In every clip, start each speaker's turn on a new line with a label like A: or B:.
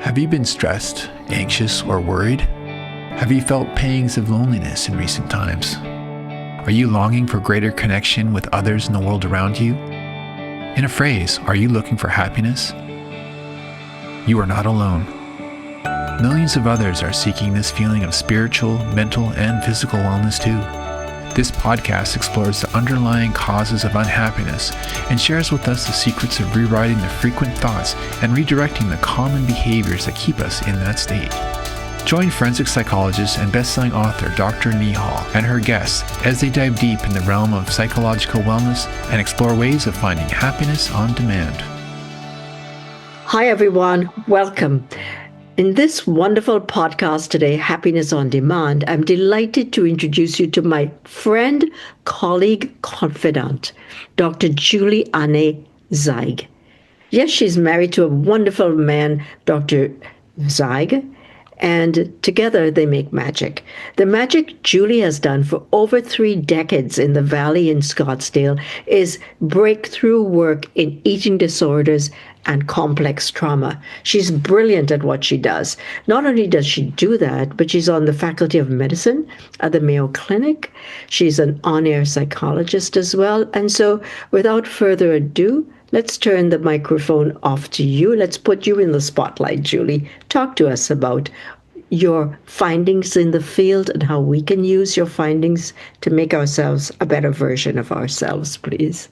A: Have you been stressed, anxious, or worried? Have you felt pangs of loneliness in recent times? Are you longing for greater connection with others in the world around you? In a phrase, are you looking for happiness? You are not alone. Millions of others are seeking this feeling of spiritual, mental, and physical wellness too. This podcast explores the underlying causes of unhappiness and shares with us the secrets of rewriting the frequent thoughts and redirecting the common behaviors that keep us in that state. Join forensic psychologist and best-selling author Dr. Neehall and her guests as they dive deep in the realm of psychological wellness and explore ways of finding happiness on demand.
B: Hi, everyone. Welcome. In this wonderful podcast today, Happiness on Demand, I'm delighted to introduce you to my friend, colleague, confidant, Dr. Julie Anne Zeig. Yes, she's married to a wonderful man, Dr. Zeig, and together they make magic. The magic Julie has done for over 3 decades in the Valley in Scottsdale is breakthrough work in eating disorders and complex trauma. She's brilliant at what she does. Not only does she do that, but she's on the Faculty of Medicine at the Mayo Clinic. She's an on-air psychologist as well. And so without further ado, let's turn the microphone off to you. Let's put you in the spotlight, Julie. Talk to us about your findings in the field and how we can use your findings to make ourselves a better version of ourselves, please.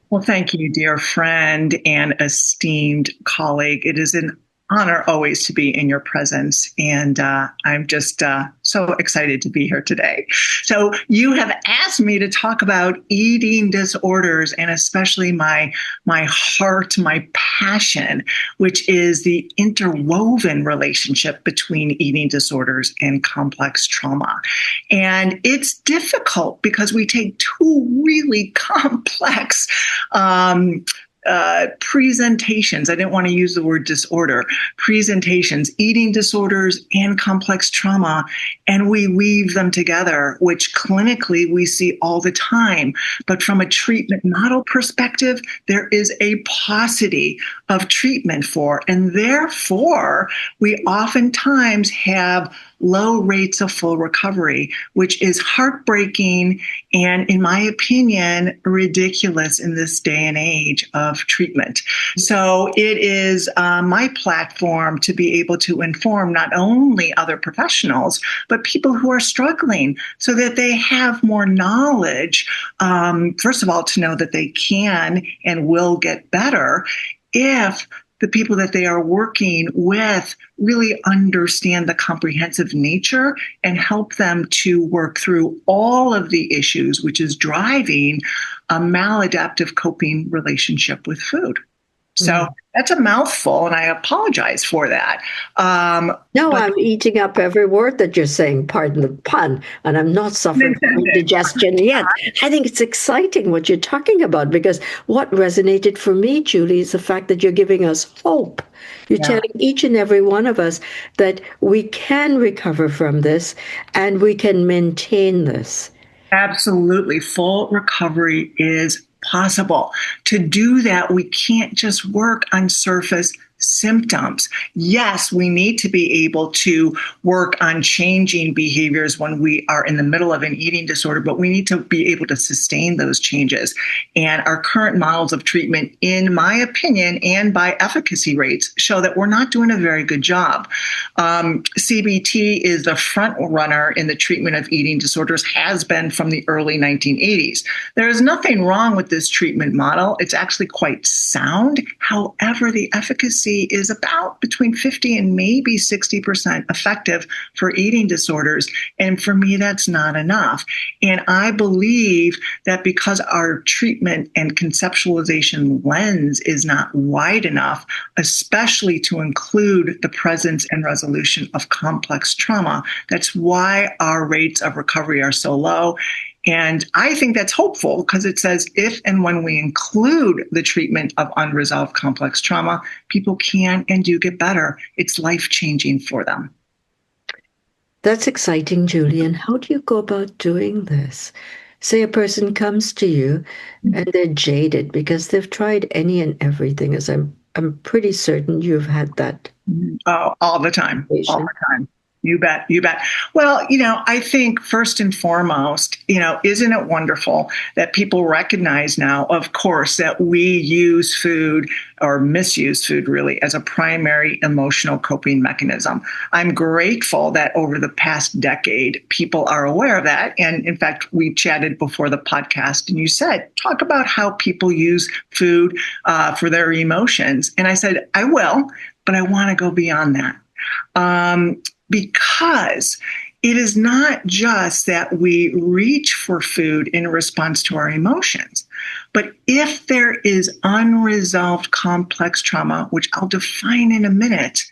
C: Well, thank you, dear friend and esteemed colleague. It is an honor always to be in your presence, and I'm just so excited to be here today. So you have asked me to talk about eating disorders, and especially my heart, my passion, which is the interwoven relationship between eating disorders and complex trauma. And it's difficult because we take two really complex presentations. I didn't want to use the word disorder. Presentations, eating disorders and complex trauma, and we weave them together, which clinically we see all the time. But from a treatment model perspective, there is a paucity of treatment for, and therefore we oftentimes have low rates of full recovery, which is heartbreaking and, in my opinion, ridiculous in this day and age of treatment. So it is my platform to be able to inform not only other professionals, but people who are struggling so that they have more knowledge, first of all, to know that they can and will get better if the people that they are working with really understand the comprehensive nature and help them to work through all of the issues, which is driving a maladaptive coping relationship with food. So that's a mouthful, and I apologize for that.
B: No, I'm eating up every word that you're saying, pardon the pun, and I'm not suffering from indigestion yet. I think it's exciting what you're talking about, because what resonated for me, Julie, is the fact that you're giving us hope. You're telling each and every one of us that we can recover from this and we can maintain this.
C: Absolutely. Full recovery is possible. To do that, we can't just work on surface symptoms. Yes, we need to be able to work on changing behaviors when we are in the middle of an eating disorder, but we need to be able to sustain those changes. And our current models of treatment, in my opinion, and by efficacy rates, show that we're not doing a very good job. CBT is the front runner in the treatment of eating disorders, has been from the early 1980s. There is nothing wrong with this treatment model. It's actually quite sound. However, the efficacy is about between 50 and maybe 60% effective for eating disorders. And for me, that's not enough. And I believe that because our treatment and conceptualization lens is not wide enough, especially to include the presence and resolution of complex trauma, that's why our rates of recovery are so low. And I think that's hopeful, because it says if and when we include the treatment of unresolved complex trauma, people can and do get better. It's life-changing for them.
B: That's exciting, Julian. How do you go about doing this? Say a person comes to you and they're jaded because they've tried any and everything, as I'm I'm pretty certain you've had that
C: Oh, all the time, all
B: patient.
C: the time. You bet, you bet. Well, I think first and foremost, isn't it wonderful that people recognize now, of course, that we use food or misuse food really as a primary emotional coping mechanism. I'm grateful that over the past decade, people are aware of that. And in fact, we chatted before the podcast and you said, talk about how people use food for their emotions. And I said, I will, but I want to go beyond that. Because it is not just that we reach for food in response to our emotions, but if there is unresolved complex trauma, which I'll define in a minute,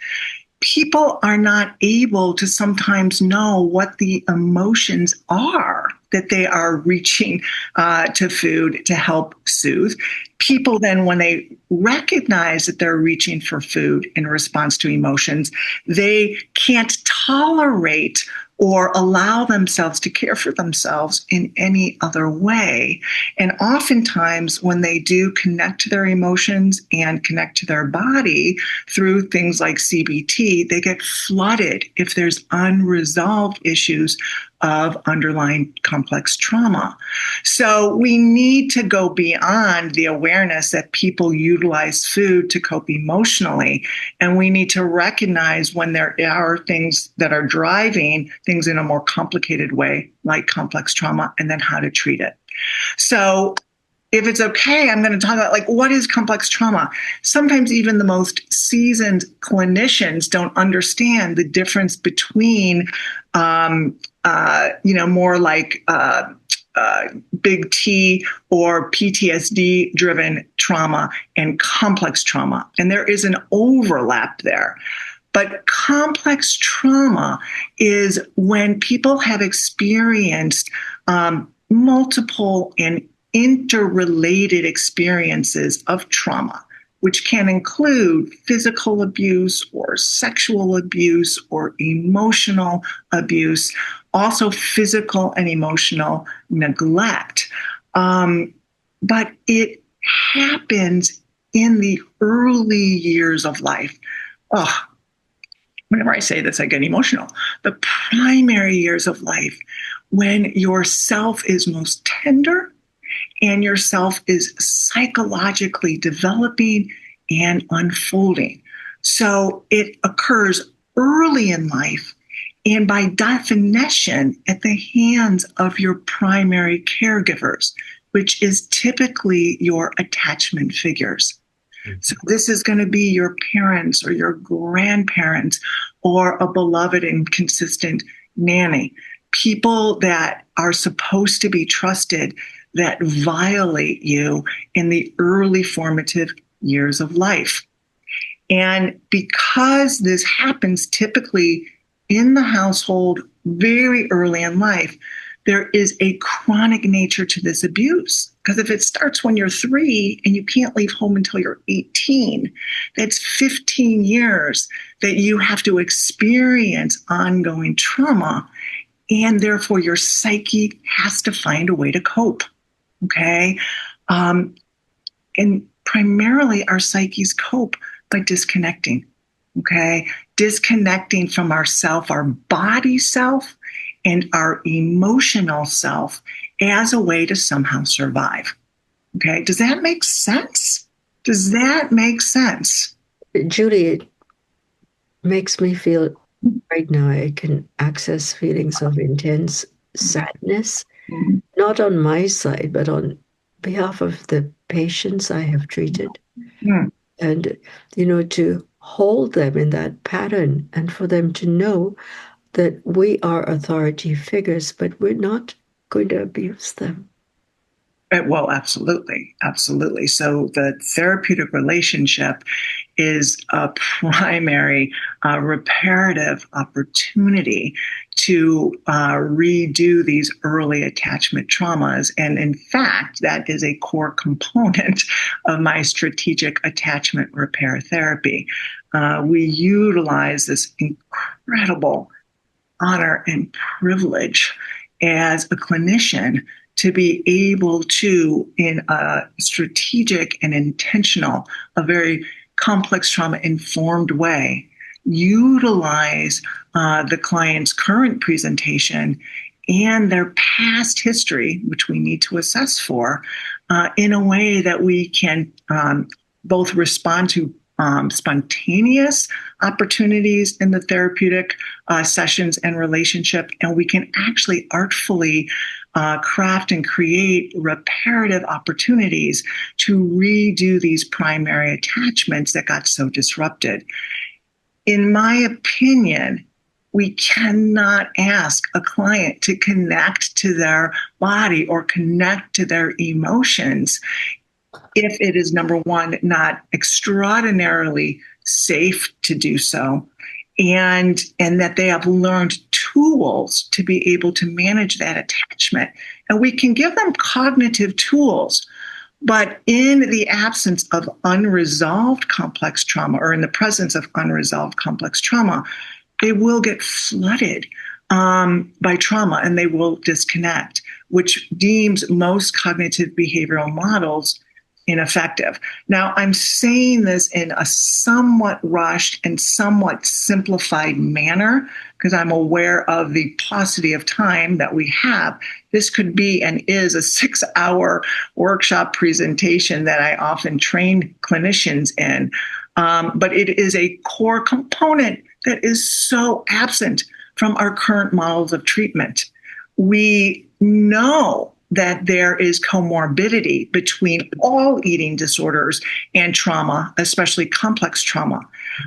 C: people are not able to sometimes know what the emotions are that they are reaching to food to help soothe. People then, when they recognize that they're reaching for food in response to emotions, they can't tolerate or allow themselves to care for themselves in any other way. And oftentimes, when they do connect to their emotions and connect to their body through things like CBT, they get flooded if there's unresolved issues of underlying complex trauma. So we need to go beyond the awareness that people utilize food to cope emotionally. And we need to recognize when there are things that are driving things in a more complicated way, like complex trauma, and then how to treat it. So if it's okay, I'm going to talk about what is complex trauma. Sometimes even the most seasoned clinicians don't understand the difference between, more like big T or PTSD driven trauma and complex trauma. And there is an overlap there. But complex trauma is when people have experienced multiple and interrelated experiences of trauma, which can include physical abuse or sexual abuse or emotional abuse, also physical and emotional neglect. But it happens in the early years of life. Oh, whenever I say this, I get emotional. The primary years of life, when your self is most tender and yourself is psychologically developing and unfolding. So it occurs early in life and by definition at the hands of your primary caregivers, which is typically your attachment figures. So this is going to be your parents or your grandparents or a beloved and consistent nanny, people that are supposed to be trusted that violate you in the early formative years of life. And because this happens typically in the household very early in life, there is a chronic nature to this abuse. Because if it starts when you're 3 and you can't leave home until you're 18, that's 15 years that you have to experience ongoing trauma. And therefore, your psyche has to find a way to cope. Okay. And primarily our psyches cope by disconnecting. Okay. Disconnecting from ourself, our body self, and our emotional self as a way to somehow survive. Okay. Does that make sense? Does that make sense?
B: Julie, it makes me feel right now I can access feelings of intense sadness, not on my side, but on behalf of the patients I have treated. And, to hold them in that pattern and for them to know that we are authority figures, but we're not going to abuse them.
C: Well, absolutely. Absolutely. So the therapeutic relationship is a primary reparative opportunity to redo these early attachment traumas. And in fact, that is a core component of my strategic attachment repair therapy. We utilize this incredible honor and privilege as a clinician to be able to, in a strategic and intentional, a very complex trauma informed way, utilize the client's current presentation and their past history, which we need to assess for, in a way that we can both respond to spontaneous opportunities in the therapeutic sessions and relationship, and we can actually artfully craft and create reparative opportunities to redo these primary attachments that got so disrupted. In my opinion, we cannot ask a client to connect to their body or connect to their emotions if it is, number one, not extraordinarily safe to do so, and that they have learned tools to be able to manage that attachment. And we can give them cognitive tools, but in the absence of unresolved complex trauma, or in the presence of unresolved complex trauma, they will get flooded by trauma and they will disconnect, which deems most cognitive behavioral models ineffective. Now, I'm saying this in a somewhat rushed and somewhat simplified manner because I'm aware of the paucity of time that we have. This could be and is a 6-hour workshop presentation that I often train clinicians in, but it is a core component that is so absent from our current models of treatment. We know that there is comorbidity between all eating disorders and trauma, especially complex trauma.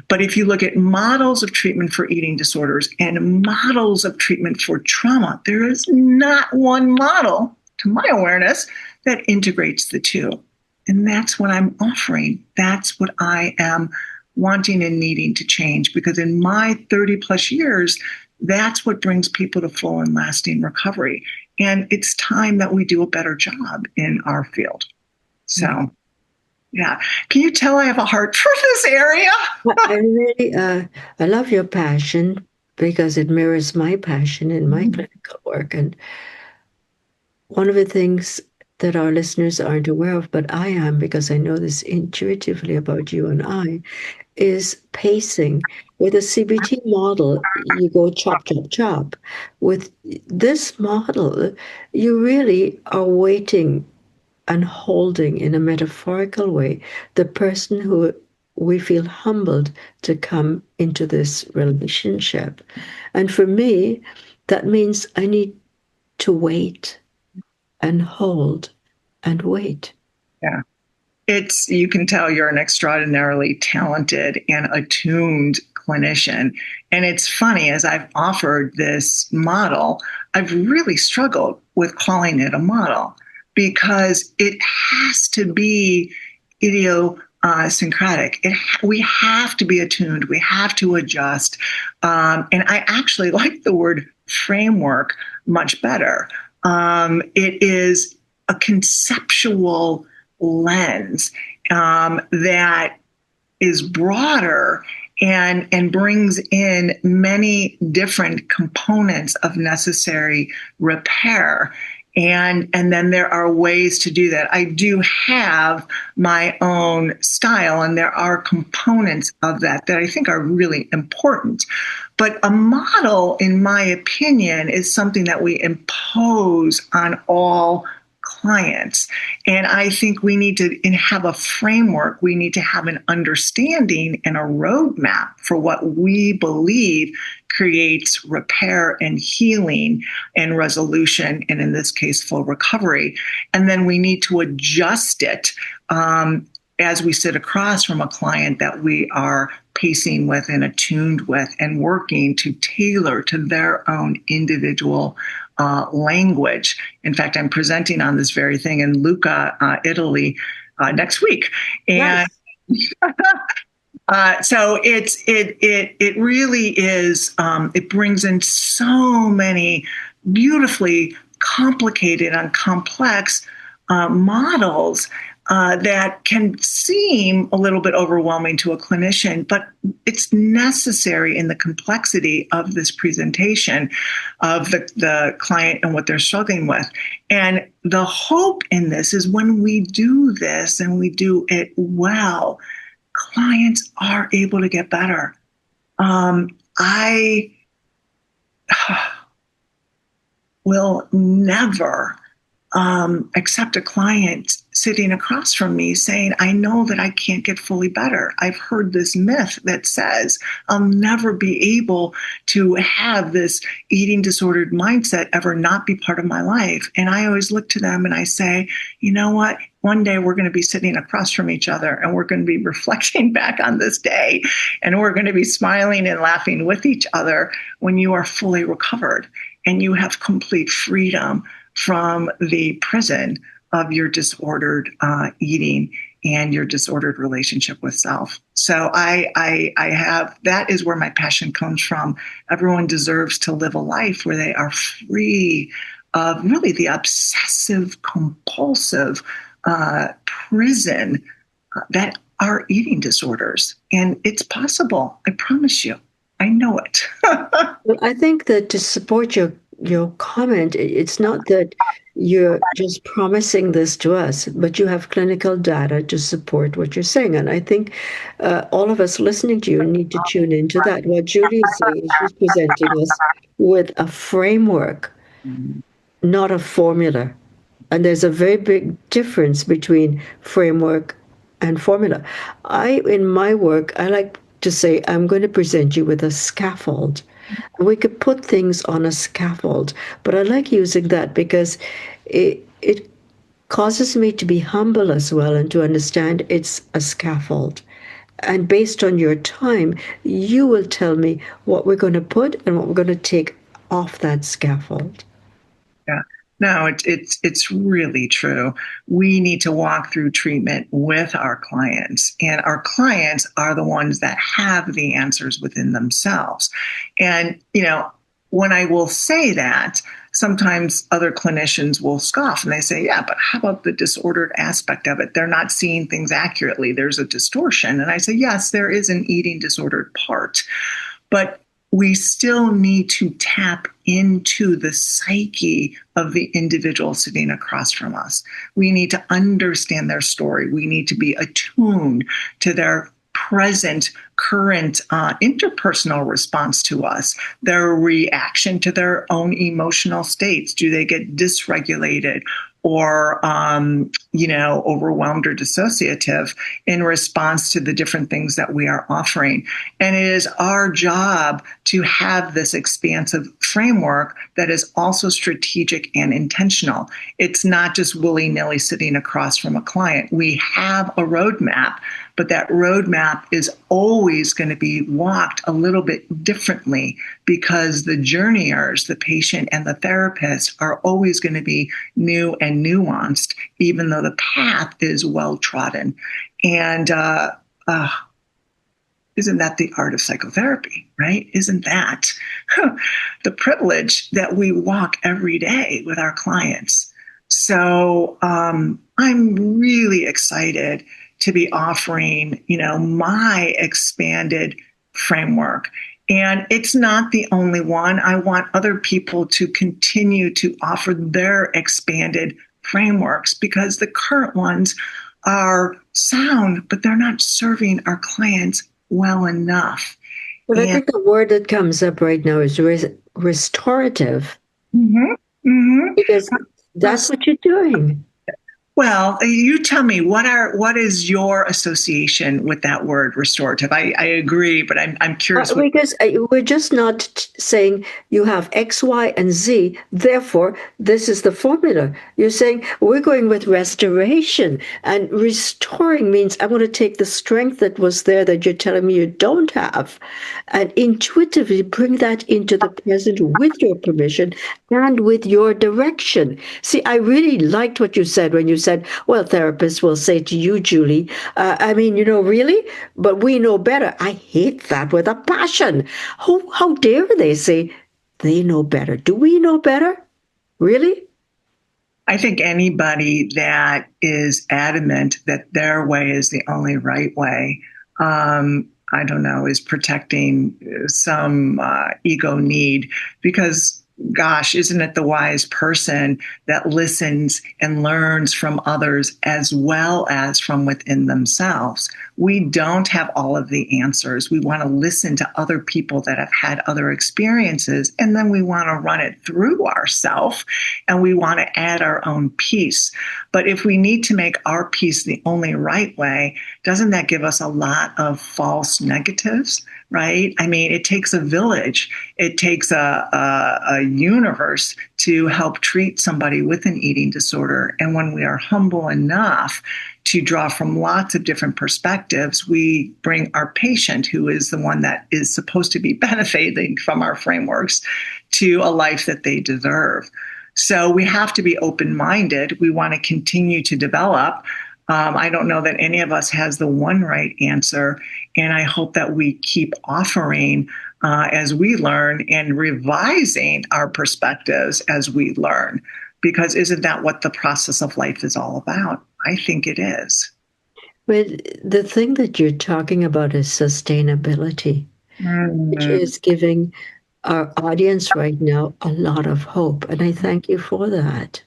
C: But if you look at models of treatment for eating disorders and models of treatment for trauma, there is not one model, to my awareness, that integrates the two. And that's what I'm offering. That's what I am wanting and needing to change, because in my 30 plus years, that's what brings people to full and lasting recovery. And it's time that we do a better job in our field. So, yeah. Can you tell I have a heart for this area?
B: I really, I love your passion because it mirrors my passion in my clinical work. And one of the things that our listeners aren't aware of, but I am because I know this intuitively about you and I, is pacing. With a CBT model, you go chop, chop, chop. With this model, you really are waiting and holding in a metaphorical way the person who we feel humbled to come into this relationship. And for me, that means I need to wait and hold and wait.
C: Yeah. You can tell you're an extraordinarily talented and attuned clinician. And it's funny, as I've offered this model, I've really struggled with calling it a model because it has to be idiosyncratic. We have to be attuned. We have to adjust. And I actually like the word framework much better. It is a conceptual lens that is broader and brings in many different components of necessary repair. And then there are ways to do that. I do have my own style, and there are components of that I think are really important. But a model, in my opinion, is something that we impose on all clients. And I think we need to have a framework. We need to have an understanding and a roadmap for what we believe creates repair and healing and resolution, and in this case, full recovery. And then we need to adjust it as we sit across from a client that we are pacing with and attuned with and working to tailor to their own individual language. In fact, I'm presenting on this very thing in Lucca, Italy, next week, and so it really is. It brings in so many beautifully complicated and complex models that can seem a little bit overwhelming to a clinician, but it's necessary in the complexity of this presentation of the client and what they're struggling with. And the hope in this is when we do this and we do it well, clients are able to get better. I will never accept a client sitting across from me saying, I know that I can't get fully better. I've heard this myth that says I'll never be able to have this eating disordered mindset ever not be part of my life. And I always look to them and I say, you know what? One day we're going to be sitting across from each other and we're going to be reflecting back on this day and we're going to be smiling and laughing with each other when you are fully recovered and you have complete freedom from the prison of your disordered eating and your disordered relationship with self. So I have, that is where my passion comes from. Everyone deserves to live a life where they are free of really the obsessive, compulsive prison that are eating disorders. And it's possible. I promise you. I know it.
B: Well, I think that to support your comment, it's not that you're just promising this to us, but you have clinical data to support what you're saying. And I think all of us listening to you need to tune into that. What Julie is saying is she's presenting us with a framework, not a formula. And there's a very big difference between framework and formula. In my work, I like to say, I'm going to present you with a scaffold. And we could put things on a scaffold, but I like using that because it causes me to be humble as well and to understand it's a scaffold. And based on your time, you will tell me what we're going to put and what we're going to take off that scaffold.
C: Yeah. No, it's really true. We need to walk through treatment with our clients, and our clients are the ones that have the answers within themselves. And, when I will say that, sometimes other clinicians will scoff and they say, yeah, but how about the disordered aspect of it? They're not seeing things accurately. There's a distortion. And I say, yes, there is an eating disordered part, but we still need to tap into the psyche of the individual sitting across from us. We need to understand their story. We need to be attuned to their present, current interpersonal response to us, their reaction to their own emotional states. Do they get dysregulated or, overwhelmed or dissociative in response to the different things that we are offering? And it is our job to have this expansive framework that is also strategic and intentional. It's not just willy-nilly sitting across from a client. We have a roadmap, but that roadmap is always going to be walked a little bit differently because the journeyers, the patient and the therapist, are always going to be new and nuanced, even though the path is well-trodden. And isn't that the art of psychotherapy, right? Isn't that the privilege that we walk every day with our clients? So I'm really excited to be offering, my expanded framework. And it's not the only one. I want other people to continue to offer their expanded frameworks because the current ones are sound, but they're not serving our clients well enough.
B: Well, I think the word that comes up right now is restorative.
C: Mm-hmm, mm-hmm.
B: Because that's what you're doing.
C: Well, you tell me, what is your association with that word, restorative? I agree, but I'm curious.
B: Because we're just not saying you have X, Y, and Z, therefore this is the formula. You're saying we're going with restoration, and restoring means I want to take the strength that was there that you're telling me you don't have, and intuitively bring that into the present with your permission and with your direction. See, I really liked what you said when you said, well, therapists will say to you, Julie, really? But we know better. I hate that with a passion. How dare they say they know better? Do we know better? Really?
C: I think anybody that is adamant that their way is the only right way, is protecting some ego need, because gosh, isn't it the wise person that listens and learns from others as well as from within themselves? We don't have all of the answers. We want to listen to other people that have had other experiences, and then we want to run it through ourselves, and we want to add our own piece. But if we need to make our piece the only right way, doesn't that give us a lot of false negatives? Right? I mean, it takes a village. It takes a universe to help treat somebody with an eating disorder. And when we are humble enough to draw from lots of different perspectives, we bring our patient, who is the one that is supposed to be benefiting from our frameworks, to a life that they deserve. So we have to be open-minded. We want to continue to develop. I don't know that any of us has the one right answer. And I hope that we keep offering as we learn and revising our perspectives as we learn, because isn't that what the process of life is all about? I think it is.
B: But the thing that you're talking about is sustainability, which is giving our audience right now a lot of hope. And I thank you for that.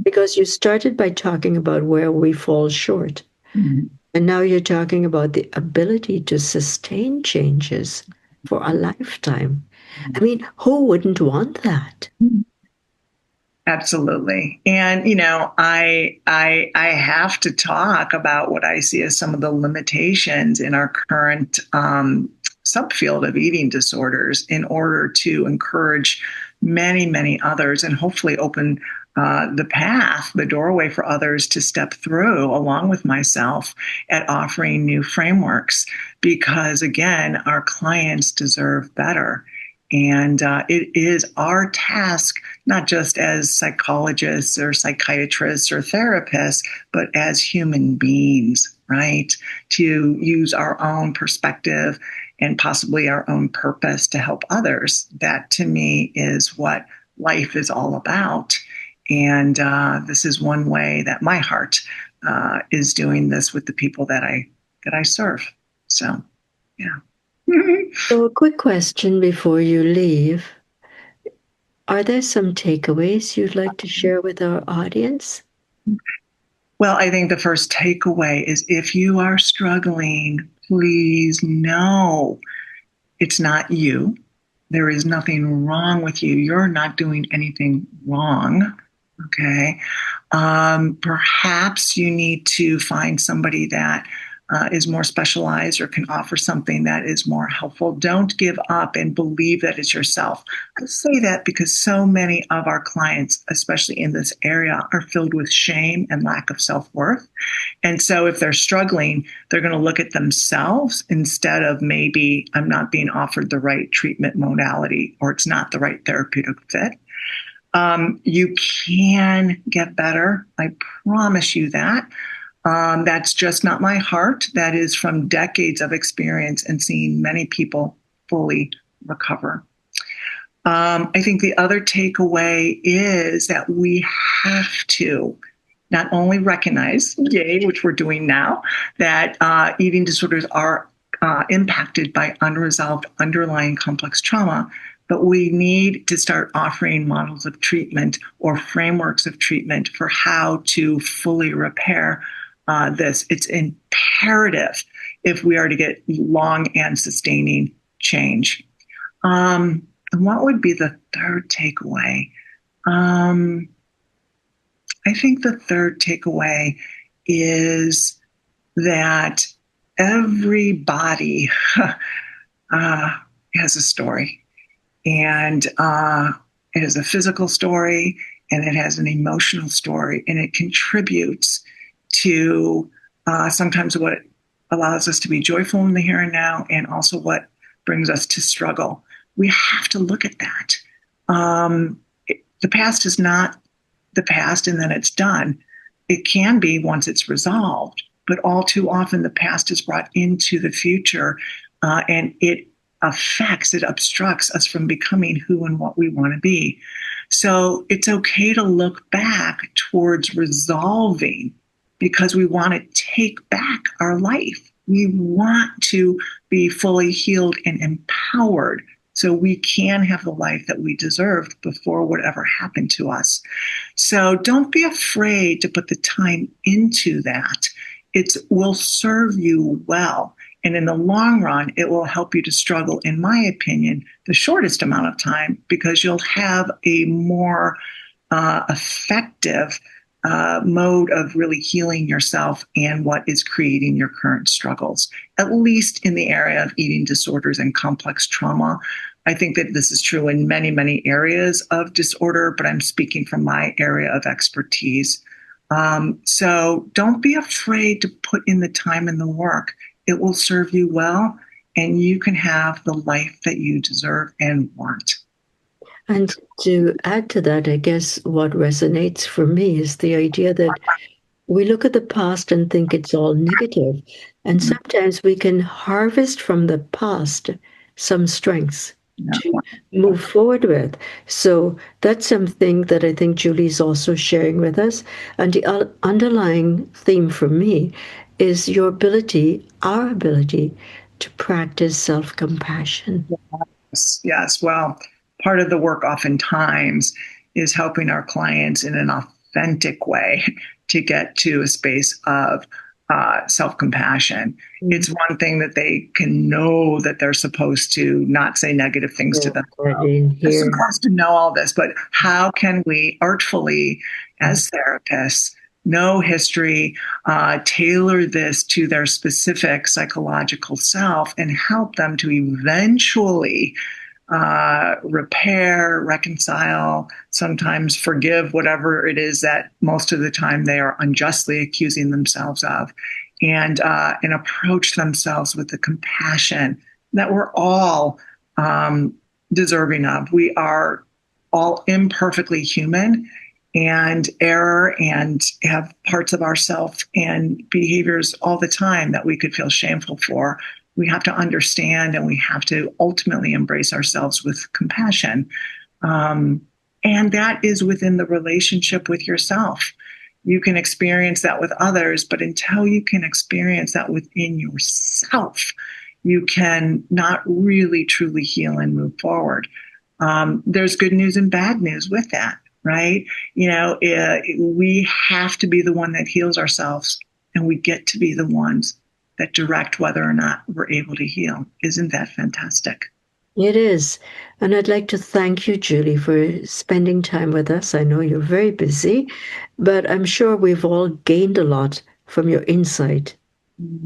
B: Because you started by talking about where we fall short. And now you're talking about the ability to sustain changes for a lifetime. I mean, who wouldn't want that?
C: Absolutely. And, I have to talk about what I see as some of the limitations in our current subfield of eating disorders in order to encourage many, many others and hopefully open the doorway for others to step through along with myself at offering new frameworks. Because again, our clients deserve better. And it is our task, not just as psychologists or psychiatrists or therapists, but as human beings, right? To use our own perspective and possibly our own purpose to help others. That to me is what life is all about. And this is one way that my heart is doing this with the people that I serve. So, yeah.
B: So a quick question before you leave. Are there some takeaways you'd like to share with our audience?
C: Well, I think the first takeaway is if you are struggling, please know it's not you. There is nothing wrong with you. You're not doing anything wrong. Okay. Perhaps you need to find somebody that is more specialized or can offer something that is more helpful. Don't give up and believe that it's yourself. I say that because so many of our clients, especially in this area, are filled with shame and lack of self-worth. And so if they're struggling, they're going to look at themselves instead of maybe I'm not being offered the right treatment modality or it's not the right therapeutic fit. You can get better. I promise you that. That's just not my heart. That is from decades of experience and seeing many people fully recover. I think the other takeaway is that we have to not only recognize, which we're doing now, that eating disorders are impacted by unresolved underlying complex trauma, but we need to start offering models of treatment or frameworks of treatment for how to fully repair this. It's imperative if we are to get long and sustaining change. And what would be the third takeaway? I think the third takeaway is that everybody has a story. And it is a physical story, and it has an emotional story, and it contributes to sometimes what allows us to be joyful in the here and now, and also what brings us to struggle. We have to look at that. The past is not the past and then it's done. It can be once it's resolved, but all too often the past is brought into the future and it obstructs us from becoming who and what we want to be. So it's okay to look back towards resolving because we want to take back our life. We want to be fully healed and empowered so we can have the life that we deserved before whatever happened to us. So don't be afraid to put the time into that. It will serve you well. And in the long run, it will help you to struggle, in my opinion, the shortest amount of time, because you'll have a more effective mode of really healing yourself and what is creating your current struggles, at least in the area of eating disorders and complex trauma. I think that this is true in many, many areas of disorder, but I'm speaking from my area of expertise. So don't be afraid to put in the time and the work. It will serve you well, and you can have the life that you deserve and want.
B: And to add to that, I guess what resonates for me is the idea that we look at the past and think it's all negative. And sometimes we can harvest from the past some strengths to move forward with. So that's something that I think Julie's also sharing with us. And the underlying theme for me is your ability, our ability, to practice self-compassion.
C: Yes. Well, part of the work oftentimes is helping our clients in an authentic way to get to a space of self-compassion. Mm-hmm. It's one thing that they can know that they're supposed to not say negative things to themselves. They're supposed to know all this, but how can we artfully, as therapists, know history, tailor this to their specific psychological self and help them to eventually repair, reconcile, sometimes forgive whatever it is that most of the time they are unjustly accusing themselves of, and approach themselves with the compassion that we're all deserving of. We are all imperfectly human and error and have parts of ourselves and behaviors all the time that we could feel shameful for. We have to understand, and we have to ultimately embrace ourselves with compassion. And that is within the relationship with yourself. You can experience that with others, but until you can experience that within yourself, you can not really truly heal and move forward. There's good news and bad news with that, right? We have to be the one that heals ourselves, and we get to be the ones that direct whether or not we're able to heal. Isn't that fantastic?
B: It is. And I'd like to thank you, Julie, for spending time with us. I know you're very busy, but I'm sure we've all gained a lot from your insight,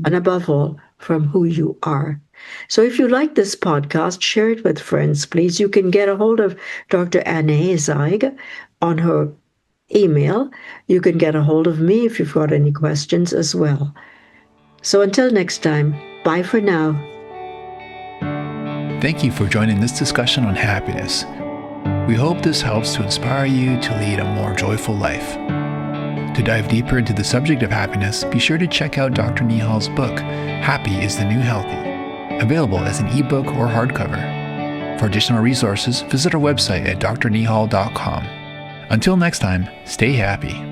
B: and above all, from who you are. So if you like this podcast, share it with friends, please. You can get a hold of Dr. Anne Zeig on her email. You can get a hold of me if you've got any questions as well. So until next time, bye for now.
A: Thank you for joining this discussion on happiness. We hope this helps to inspire you to lead a more joyful life. To dive deeper into the subject of happiness, be sure to check out Dr. Neehall's book, Happy is the New Healthy, available as an ebook or hardcover. For additional resources, visit our website at drneehall.com. Until next time, stay happy.